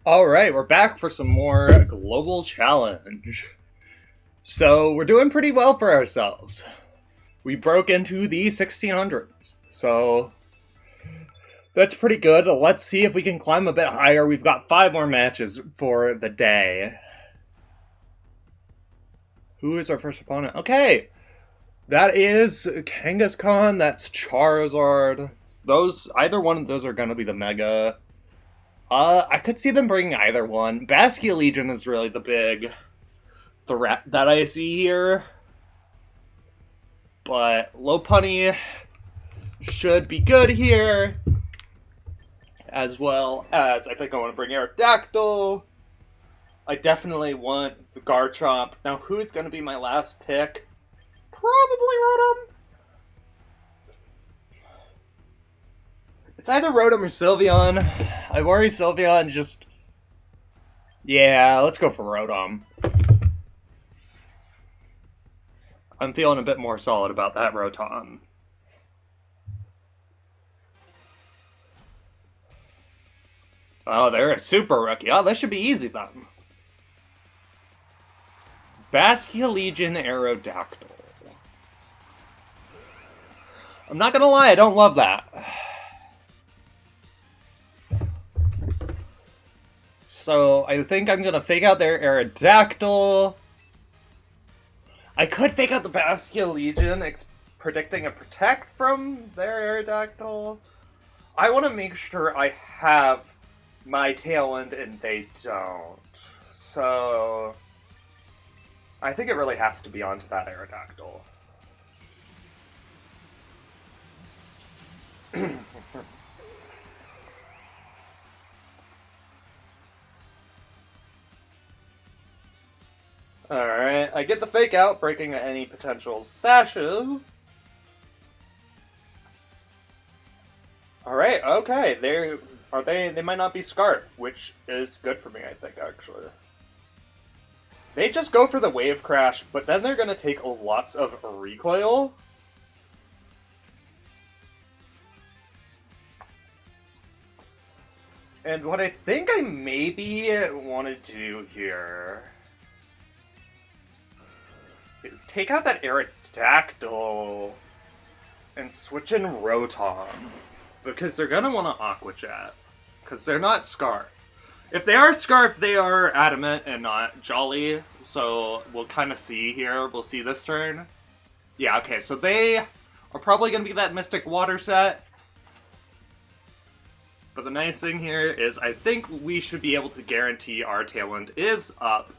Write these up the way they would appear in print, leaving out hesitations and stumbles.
Alright, we're back for some more Global Challenge. So, we're doing pretty well for ourselves. We broke into the 1600s, so that's pretty good. Let's see if we can climb a bit higher. We've got 5 more matches for the day. Who is our first opponent? Okay, that is Kangaskhan, that's Charizard. Either one of those are going to be the Mega. I could see them bringing either one. Baskia Legion is really the big threat that I see here. But Lopunny should be good here. As well as, I think I want to bring Aerodactyl. I definitely want the Garchomp. Now, who's going to be my last pick? Probably Rotom. It's either Rotom or Sylveon. I worry Sylveon just... Yeah, let's go for Rotom. I'm feeling a bit more solid about that Rotom. Oh, they're a super rookie. Oh, that should be easy then. Baskia Legion Aerodactyl. I'm not gonna lie, I don't love that. So I think I'm gonna fake out their Aerodactyl. I could fake out the Baskia Legion, predicting a Protect from their Aerodactyl. I want to make sure I have my Tailwind and they don't. So I think it really has to be onto that Aerodactyl. Alright, I get the fake out, breaking any potential sashes. Alright, okay, they might not be Scarf, which is good for me, I think, actually. They just go for the Wave Crash, but then they're gonna take lots of recoil. And what I think I maybe want to do here is take out that Aerodactyl and switch in Rotom. Because they're going to want to Aqua Jet. Because they're not Scarf. If they are Scarf, they are Adamant and not Jolly. So we'll kind of see here. We'll see this turn. Yeah, okay, so they are probably going to be that Mystic Water set. But the nice thing here is I think we should be able to guarantee our Tailwind is up.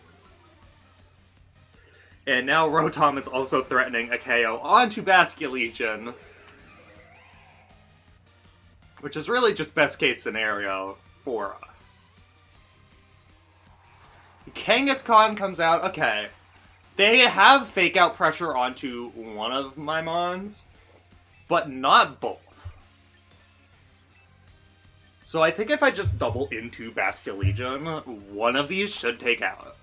And now Rotom is also threatening a KO onto Baskia Legion. Which is really just best case scenario for us. Kangaskhan comes out. Okay. They have fake out pressure onto one of my Mons, but not both. So I think if I just double into Baskia Legion, one of these should take out.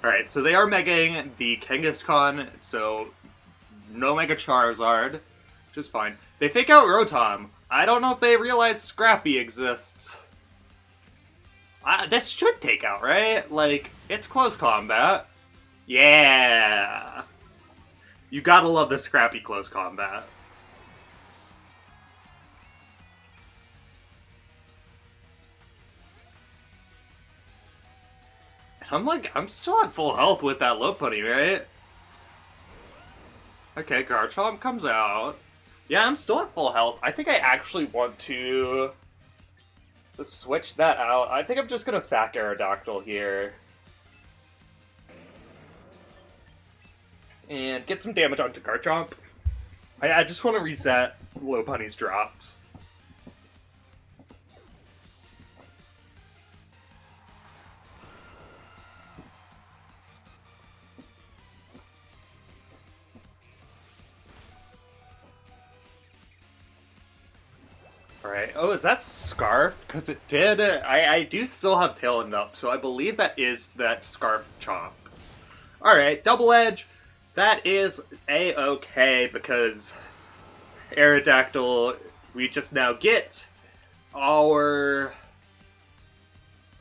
Alright, so they are megaing the Kangaskhan, so no Mega Charizard, which is fine. They fake out Rotom. I don't know if they realize Scrappy exists. This should take out, right? Like, it's close combat. Yeah! You gotta love the Scrappy close combat. I'm still at full health with that Lopunny, right? Okay, Garchomp comes out. Yeah, I'm still at full health. I think I actually want to switch that out. I think I'm just gonna sack Aerodactyl here. And get some damage onto Garchomp. I just want to reset Lopunny's drops. Alright, oh, is that Scarf? Because it did, I do still have Tailwind up, so I believe that is that Scarf Chomp. Alright, Double Edge, that is a-okay, because Aerodactyl, we just now get our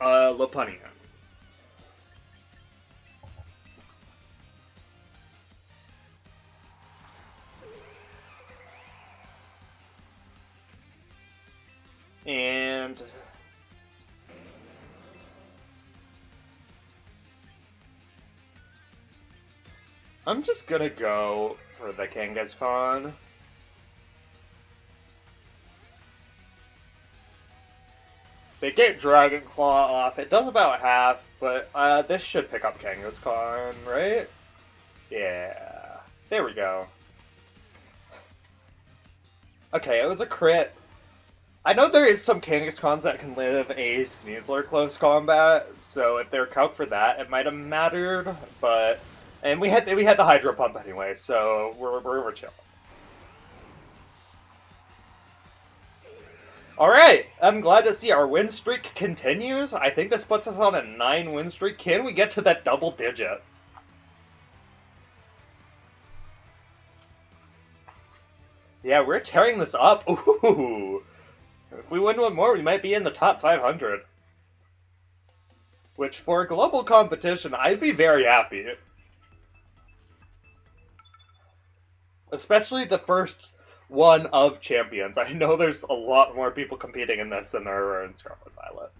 Lopunny. And I'm just gonna go for the Kangaskhan. They get Dragon Claw off. It does about half, but this should pick up Kangaskhan, right? Yeah. There we go. Okay, it was a crit. I know there is some Kangaskhan's that can live a Sneasler close combat, so if they're calc for that, it might have mattered, but... And we had the Hydro Pump anyway, so we're chill. Alright, I'm glad to see our win streak continues. I think this puts us on a 9 win streak. Can we get to that double digits? Yeah, we're tearing this up. Ooh! If we win one more, we might be in the top 500. Which, for a global competition, I'd be very happy. Especially the first one of champions. I know there's a lot more people competing in this than there are in Scarlet Violet.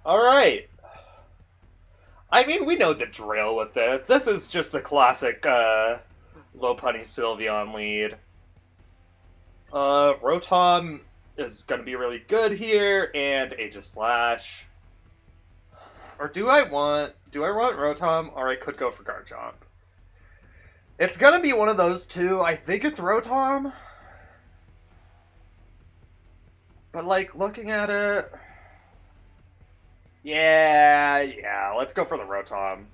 Alright. I mean, we know the drill with this. This is just a classic, Lopunny Sylveon lead. Rotom is gonna be really good here, and Aegislash. Or do I want Rotom, or I could go for Garchomp. It's gonna be one of those two. I think it's Rotom. But, like, looking at it... Yeah, let's go for the Rotom.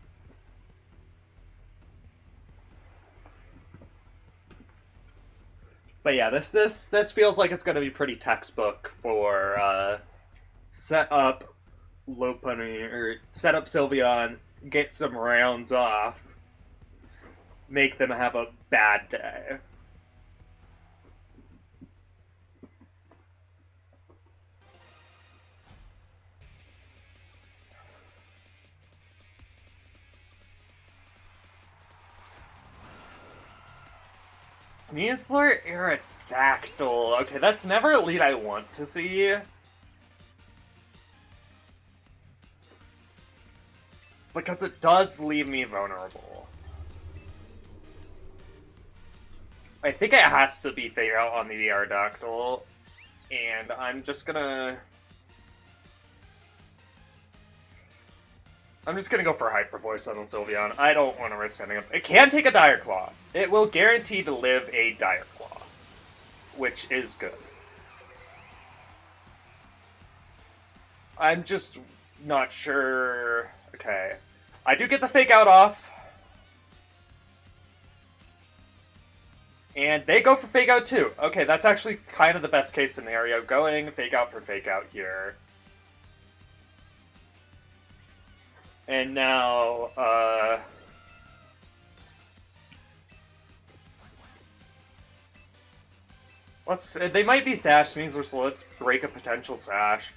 But yeah, this feels like it's gonna be pretty textbook for set up Lopunny or set up Sylveon, get some rounds off, make them have a bad day. Sneasler Aerodactyl. Okay, that's never a lead I want to see. Because it does leave me vulnerable. I think it has to be Fade Out on the Aerodactyl. And I'm just gonna go for Hyper Voice on the Sylveon. I don't want to risk anything. It can take a Dire Claw. It will guarantee to live a Dire Claw, which is good. I'm just not sure... Okay. I do get the Fake Out off. And they go for Fake Out too. Okay, that's actually kind of the best case scenario. Going Fake Out for Fake Out here. And now, they might be Sash Sneasler, so let's break a potential Sash.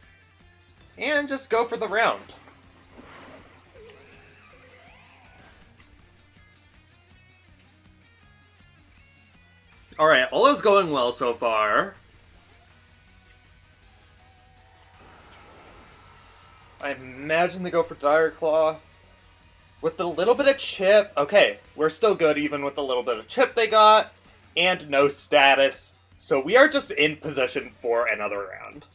And just go for the round. Alright, all is going well so far. I imagine they go for Dire Claw. With a little bit of chip. Okay, we're still good even with the little bit of chip they got. And no status. So we are just in position for another round.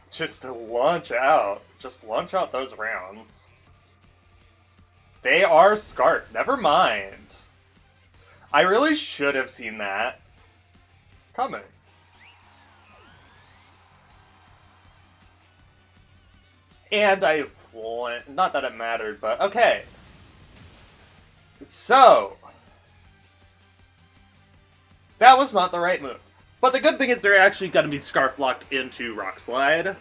Just to launch out. Just launch out those rounds. They are Scarf. Never mind. I really should have seen that coming. And I flunked. Not that it mattered, but okay. So, That was not the right move. But the good thing is they're actually going to be Scarf Locked into Rock Slide.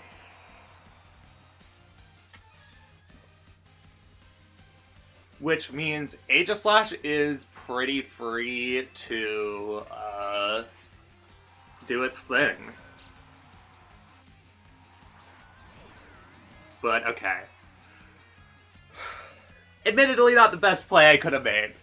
Which means Aegislash is pretty free to do its thing. But okay. Admittedly not the best play I could have made.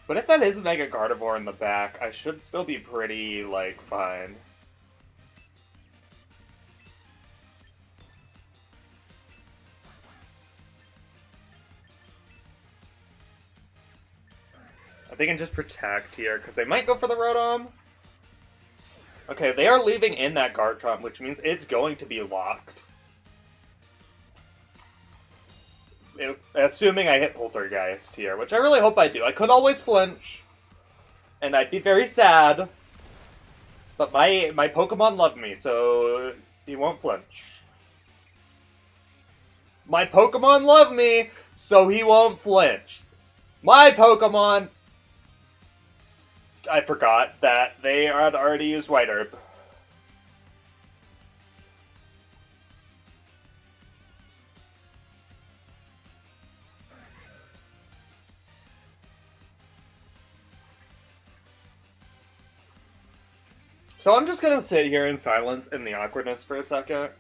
But if that is Mega Gardevoir in the back, I should still be pretty, like, fine. They can just protect here, because they might go for the Rotom. Okay, they are leaving in that Garchomp, which means it's going to be locked. Assuming I hit Poltergeist here, which I really hope I do. I could always flinch, and I'd be very sad. But my Pokemon love me, so he won't flinch. My Pokemon love me, so he won't flinch. My Pokemon... I forgot that they had already used White Herb. So I'm just gonna sit here in silence in the awkwardness for a second.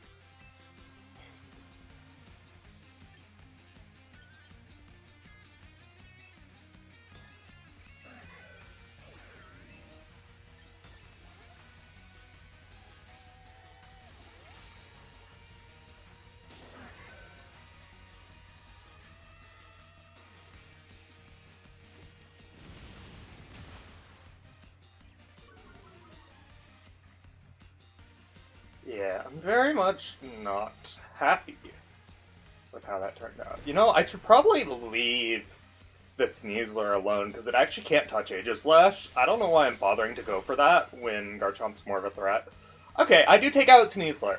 Yeah, I'm very much not happy with how that turned out. You know, I should probably leave the Sneasler alone, because it actually can't touch Aegislash. I don't know why I'm bothering to go for that when Garchomp's more of a threat. Okay, I do take out Sneasler.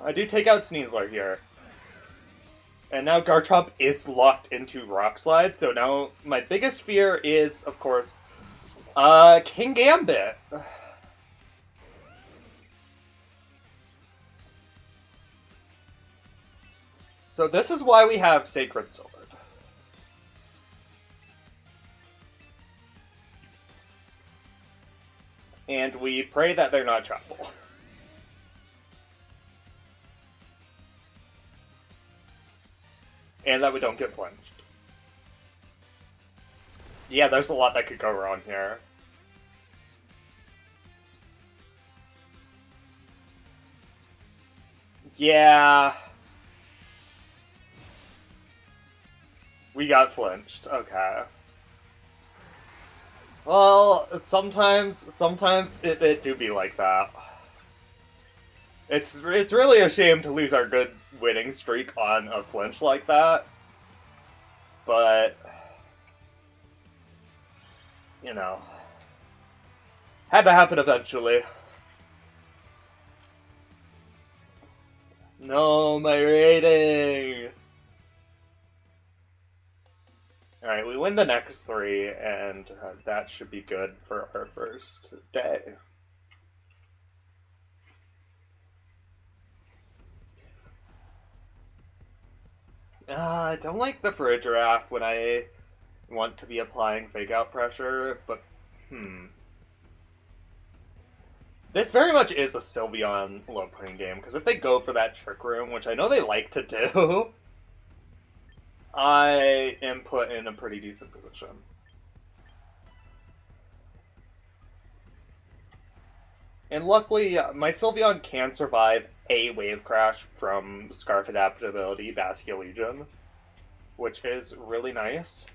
I do take out Sneasler here. And now Garchomp is locked into Rock Slide, so now my biggest fear is, of course, King Gambit. So this is why we have Sacred Sword. And we pray that they're not trappable. And that we don't get flinched. Yeah, there's a lot that could go wrong here. Yeah. We got flinched. Okay. Well, sometimes it do be like that. It's really a shame to lose our good winning streak on a flinch like that. But, you know, had to happen eventually. No, my rating! Alright, we win the next 3, and that should be good for our first day. I don't like the Farigiraf when I want to be applying fake-out pressure, but, This very much is a Sylveon Lopunny game, because if they go for that Trick Room, which I know they like to do, I am put in a pretty decent position. And luckily, my Sylveon can survive a Wave Crash from Scarf Adaptability, Basculegion, which is really nice.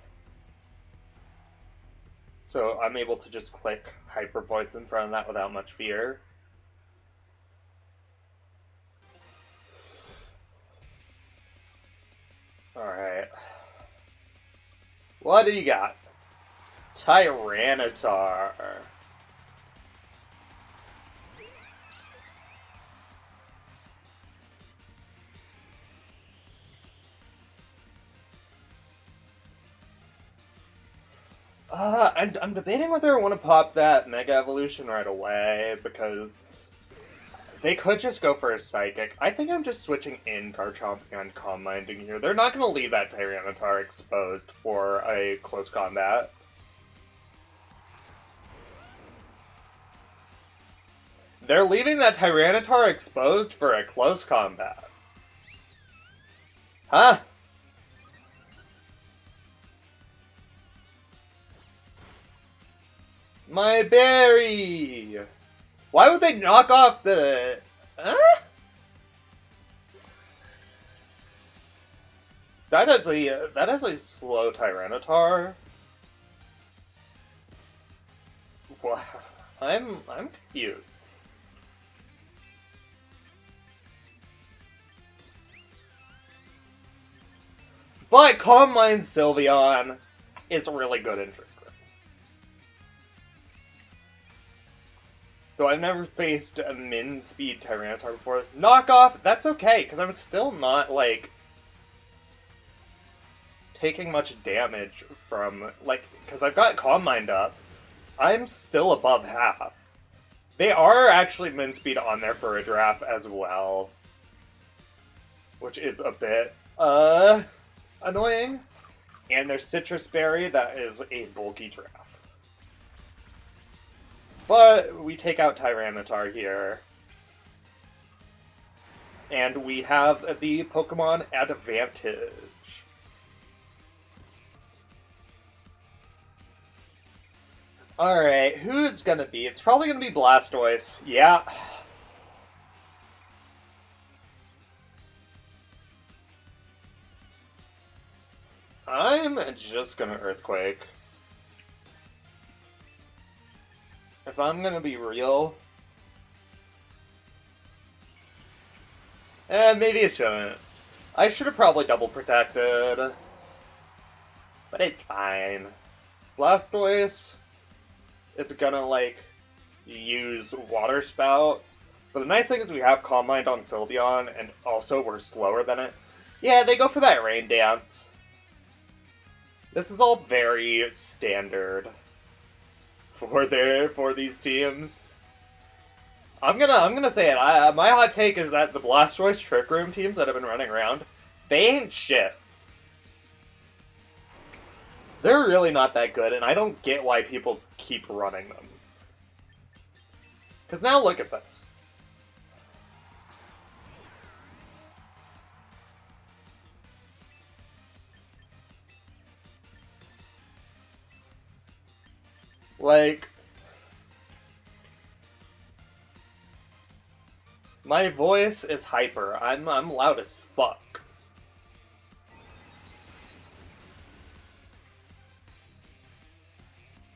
So I'm able to just click Hyper Voice in front of that without much fear. Alright. What do you got? Tyranitar. I'm debating whether I want to pop that Mega Evolution right away, because they could just go for a Psychic. I think I'm just switching in Garchomp and Calm Minding here. They're not going to leave that Tyranitar exposed for a close combat. They're leaving that Tyranitar exposed for a close combat. Huh? My berry! Why would they knock off the... Huh? That is a slow Tyranitar. Wow. I'm confused. But Calm Mind Sylveon is really good in Trick Room. Though I've never faced a min-speed Tyranitar before. Knockoff, that's okay, because I'm still not, like, taking much damage from, like, because I've got Calm Mind up. I'm still above half. They are actually min-speed on there for a draft as well. Which is a bit, annoying. And there's Citrus Berry, that is a bulky draft. But we take out Tyranitar here. And we have the Pokemon Advantage. Alright, who's gonna be? It's probably gonna be Blastoise. Yeah. I'm just gonna Earthquake. If I'm gonna be real... maybe it shouldn't. I should have probably double protected. But it's fine. Blastoise, it's gonna, like, use Water Spout. But the nice thing is we have Calm Mind on Sylveon, and also we're slower than it. Yeah, they go for that Rain Dance. This is all very standard for these teams. I'm gonna say it. My hot take is that the Blastoise Trick Room teams that have been running around, they ain't shit. They're really not that good, and I don't get why people keep running them. Because now look at this. Like, my voice is hyper. I'm loud as fuck.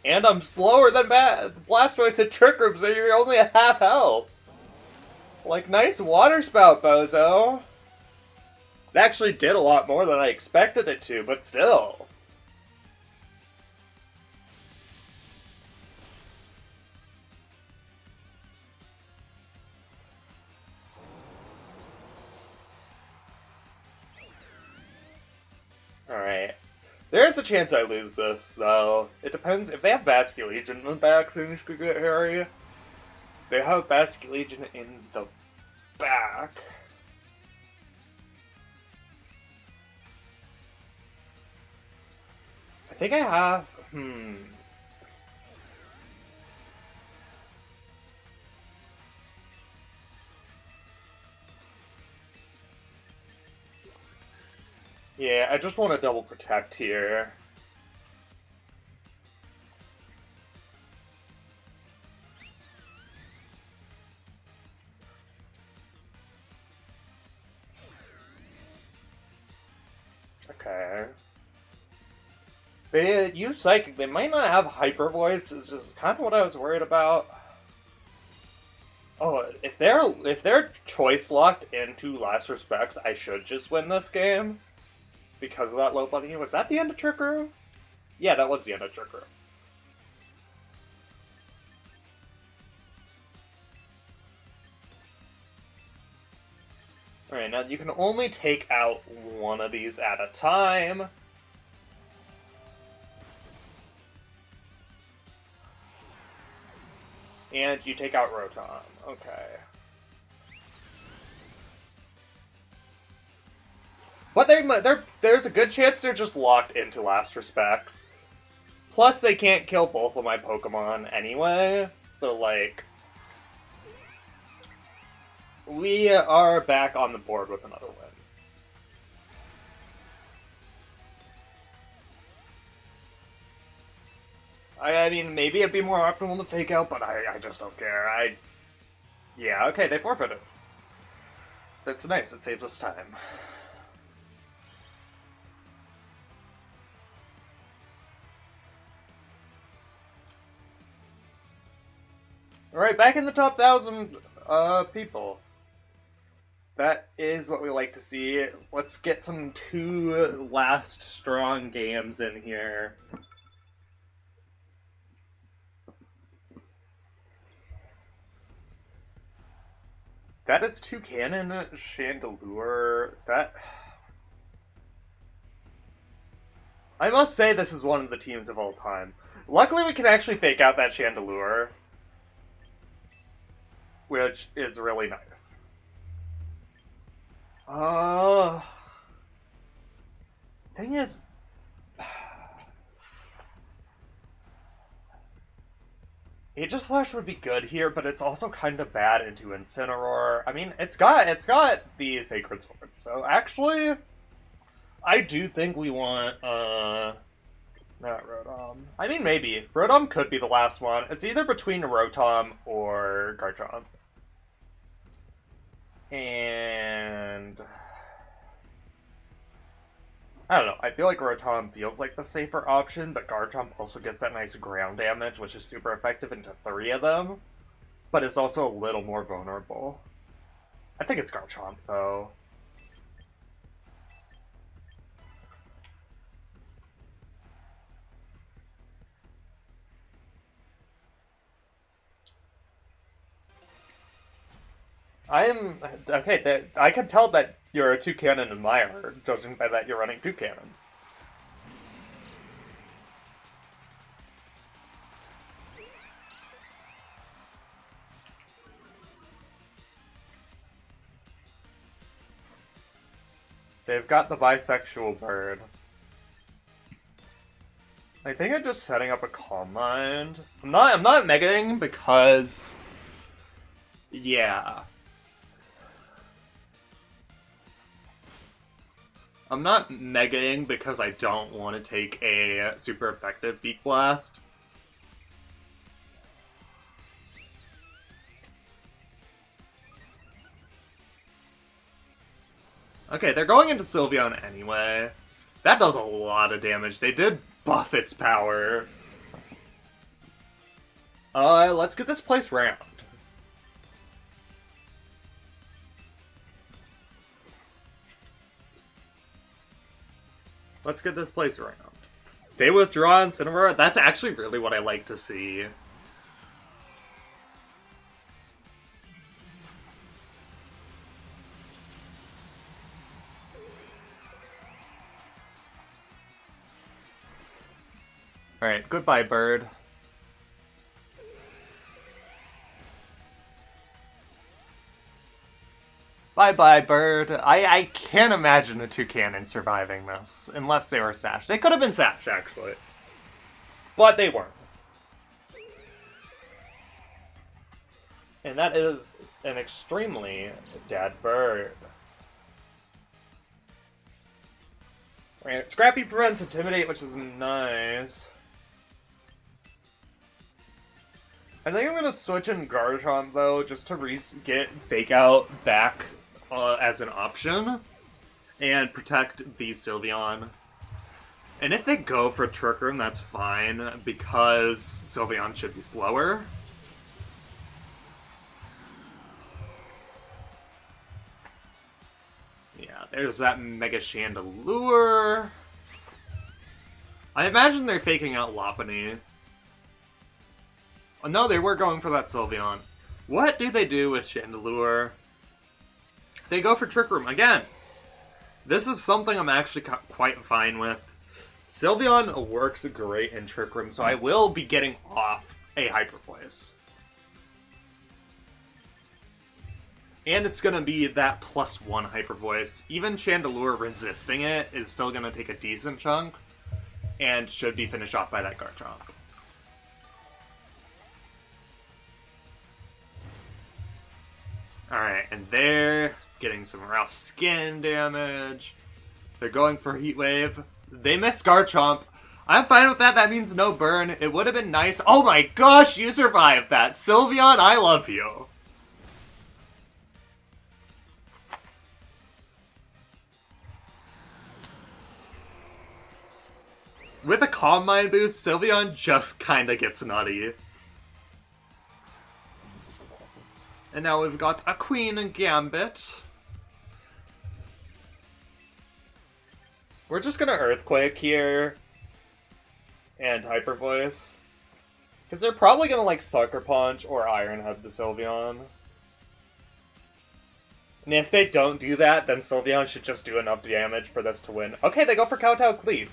And I'm slower than Blastoise at Trick Room, so you're only at half health. Like, nice Water Spout, bozo. It actually did a lot more than I expected it to, but still. Alright. There's a chance I lose this, though. It depends. If they have Basculegion in the back, things could get hairy. They have Basculegion in the back. I think I have... Yeah, I just want to double protect here. Okay. They use Psychic. They might not have Hyper Voice, is just kind of what I was worried about. Oh, if they're choice locked into Last Respects, I should just win this game. Because of that Lopunny. Was that the end of Trick Room? Yeah, that was the end of Trick Room. Alright, now you can only take out one of these at a time. And you take out Rotom. Okay. But there's a good chance they're just locked into Last Respects. Plus, they can't kill both of my Pokemon anyway, so, like... We are back on the board with another win. I mean, maybe it'd be more optimal to fake out, but I just don't care. Yeah, okay, they forfeited. That's nice, it saves us time. Alright, back in the top 1,000 people. That is what we like to see. Let's get some 2 last strong games in here. That is Toucannon Chandelure. That... I must say this is one of the teams of all time. Luckily we can actually fake out that Chandelure, which is really nice. Thing is... Aegislash would be good here, but it's also kind of bad into Incineroar. I mean, it's got the Sacred Sword, so actually, I do think we want, not Rotom. I mean, maybe. Rotom could be the last one. It's either between Rotom or Garchomp. And... I don't know, I feel like Rotom feels like the safer option, but Garchomp also gets that nice ground damage, which is super effective into 3 of them, but is also a little more vulnerable. I think it's Garchomp, though. Okay, I can tell that you're a Toucannon admirer, judging by that you're running Toucannon. They've got the bisexual bird. I think I'm just setting up a Calm Mind. I'm not megaing because... Yeah. I'm not megaing because I don't want to take a super effective Beak Blast. Okay, they're going into Sylveon anyway. That does a lot of damage. They did buff its power. Let's get this place round. Let's get this place around. They withdraw Incineroar. That's actually really what I like to see. Alright, goodbye, bird. Bye-bye, bird. I can't imagine a Toucannon surviving this, unless they were Sash. They could have been Sash, actually. But they weren't. And that is an extremely dead bird. Alright, Scrappy prevents Intimidate, which is nice. I think I'm gonna switch in Garchomp, though, just to get Fake Out back as an option, and protect the Sylveon. And if they go for Trick Room, that's fine, because Sylveon should be slower. Yeah, there's that Mega Chandelure. I imagine they're faking out Lopunny. Oh, no, they were going for that Sylveon. What do they do with Chandelure? They go for Trick Room again. This is something I'm actually quite fine with. Sylveon works great in Trick Room, so I will be getting off a Hyper Voice. And it's gonna be that +1 Hyper Voice. Even Chandelure resisting it is still gonna take a decent chunk, and should be finished off by that Garchomp. Alright, and they're getting some rough skin damage. They're going for Heat Wave. They miss Garchomp. I'm fine with that. That means no burn. It would have been nice. Oh my gosh, you survived that. Sylveon, I love you. With a Calm Mind boost, Sylveon just kinda gets nutty. And now we've got a Queen and Gambit. We're just gonna Earthquake here. And Hyper Voice. Because they're probably gonna like Sucker Punch or Iron Head the Sylveon. And if they don't do that, then Sylveon should just do enough damage for this to win. Okay, they go for Kowtow Cleave.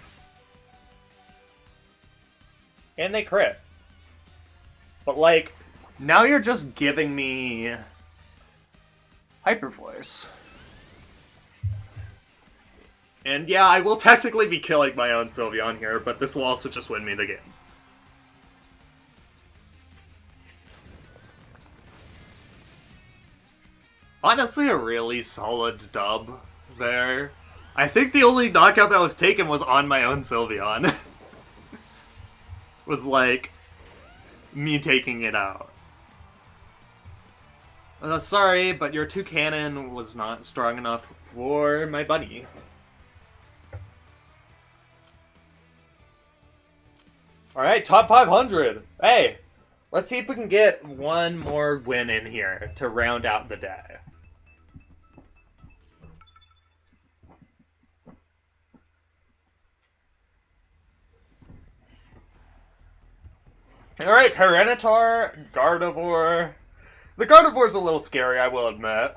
And they crit. But like, now you're just giving me Hyper Voice. And yeah, I will technically be killing my own Sylveon here, but this will also just win me the game. Honestly, a really solid dub there. I think the only knockout that was taken was on my own Sylveon. Was like, me taking it out. Sorry, but your Toucannon was not strong enough for my bunny. Alright, top 500! Hey! Let's see if we can get one more win in here to round out the day. Alright, Tyranitar, Gardevoir. The Gardevoir's a little scary, I will admit.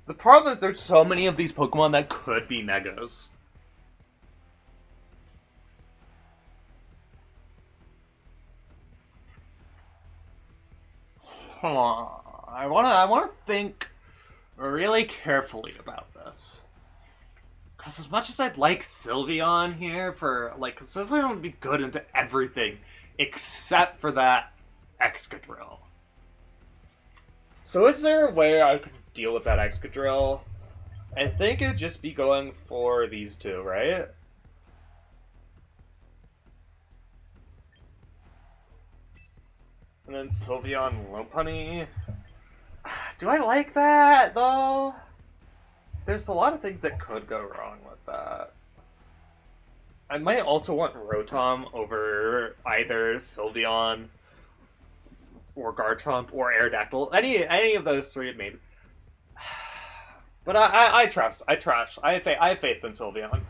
The problem is there's so many of these Pokemon that could be Megas. Hold on. I wanna think really carefully about this. Because as much as I'd like Sylveon here for, like, cause Sylveon would be good into everything except for that Excadrill. So is there a way I could deal with that Excadrill? I think it'd just be going for these two, right? And then Sylveon Lopunny. Do I like that, though? There's a lot of things that could go wrong with that. I might also want Rotom over either Sylveon or Garchomp or Aerodactyl. Any of those three, maybe. But I trust. I have faith in Sylveon.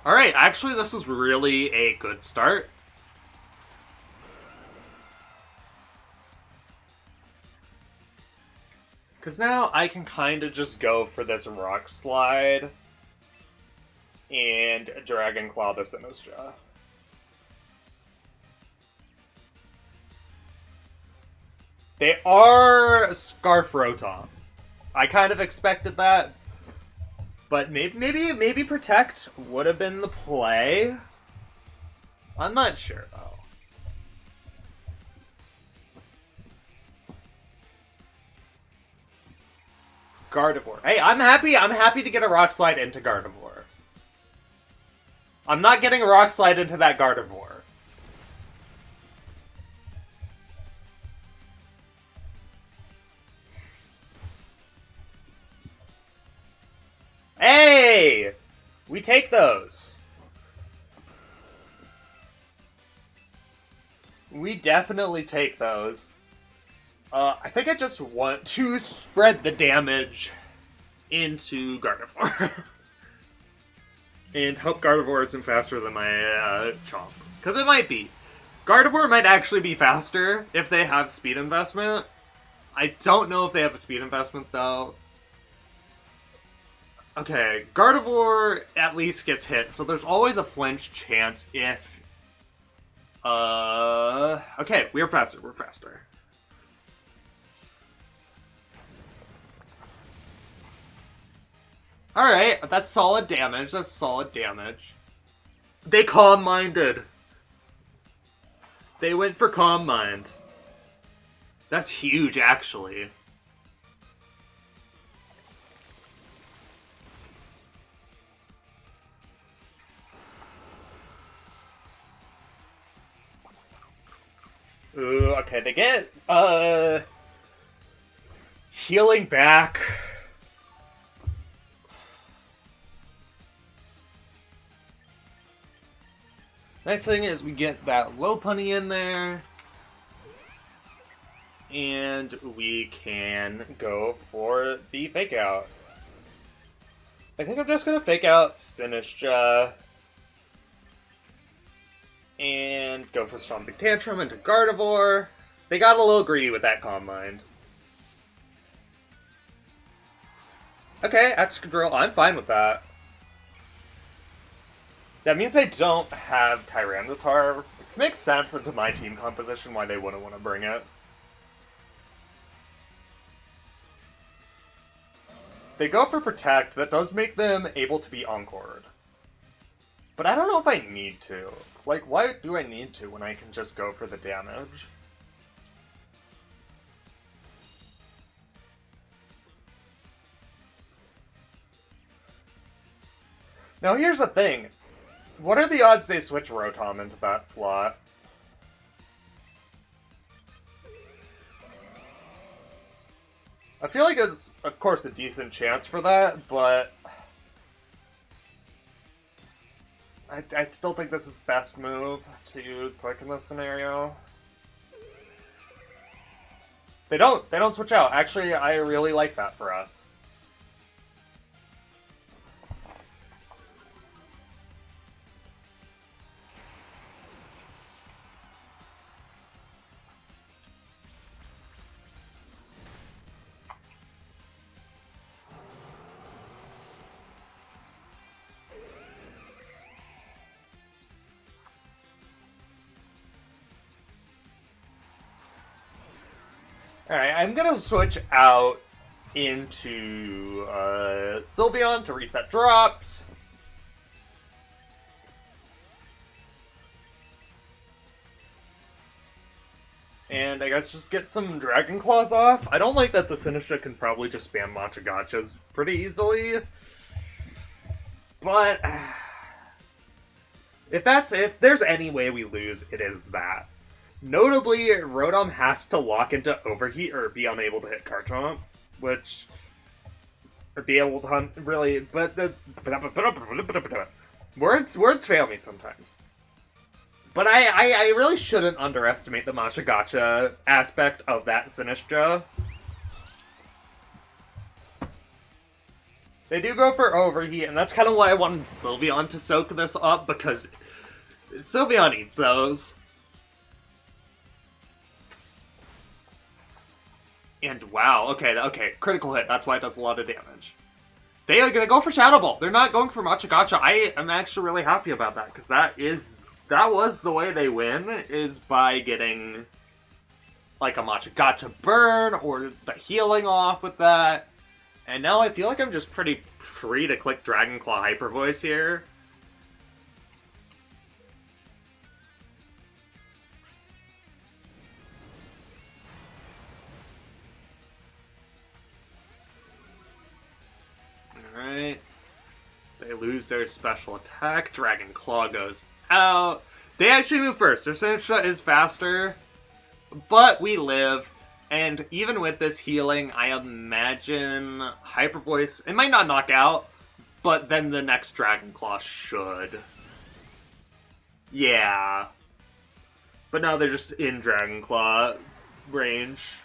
Alright, actually this is really a good start. Because now I can kind of just go for this Rock Slide and Dragon Claw this in his jaw. They are Scarf Rotom. I kind of expected that. But maybe Protect would have been the play. I'm not sure though. Gardevoir. Hey, I'm happy to get a Rock Slide into Gardevoir. I'm not getting a Rock Slide into that Gardevoir. Hey! We take those. We definitely take those. I think I just want to spread the damage into Gardevoir. And hope Gardevoir isn't faster than my Chomp. Because it might be. Gardevoir might actually be faster if they have speed investment. I don't know if they have a speed investment, though. Okay, Gardevoir at least gets hit, so there's always a flinch chance if... Okay, we're faster, we're faster. Alright, that's solid damage, that's solid damage. They calm-minded. They went for Calm Mind. That's huge, actually. Ooh, okay, they get, healing back. Next thing is we get that Lopunny in there. And we can go for the Fake Out. I think I'm just gonna Fake Out Sinistcha. And go for Stomping Tantrum into Gardevoir. They got a little greedy with that Calm Mind. Okay, Excadrill, I'm fine with that. That means I don't have Tyranitar, which makes sense into my team composition why they wouldn't want to bring it. They go for Protect, that does make them able to be Encored. But I don't know if I need to. Like, why do I need to when I can just go for the damage? Now here's the thing. What are the odds they switch Rotom into that slot? I feel like it's, of course, a decent chance for that, but... I still think this is best move to click in this scenario. They don't switch out. Actually, I really like that for us. Alright, I'm gonna switch out into Sylveon to reset drops. And I guess just get some Dragon Claws off. I don't like that the Sinistcha can probably just spam Machagachas pretty easily. But if there's any way we lose, it is that. Notably, Rotom has to lock into Overheat or be unable to hit Garchomp, which... or be able to hunt, really, but the... Words fail me sometimes. But I really shouldn't underestimate the Machagacha aspect of that Sinistcha. They do go for Overheat, and that's kind of why I wanted Sylveon to soak this up, because Sylveon eats those. And wow, okay, critical hit, that's why it does a lot of damage. They go for Shadow Ball, they're not going for Machagacha. I am actually really happy about that, because that was the way they win, is by getting like a Machagacha burn, or the healing off with that. And now I feel like I'm just pretty free to click Dragon Claw Hyper Voice here. Alright. They lose their special attack. Dragon Claw goes out. They actually move first. Their Sinistcha is faster. But we live. And even with this healing, I imagine Hyper Voice... it might not knock out, but then the next Dragon Claw should. Yeah. But now they're just in Dragon Claw range.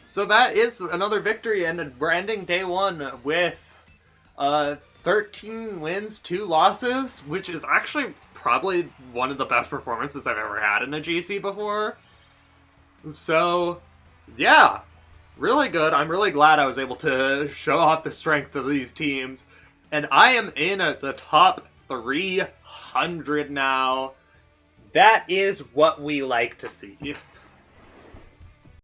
So that is another victory, and we're ending day one with 13 wins, 2 losses, which is actually probably one of the best performances I've ever had in a GC before. So, yeah, really good. I'm really glad I was able to show off the strength of these teams. And I am in at the top 300 now. That is what we like to see.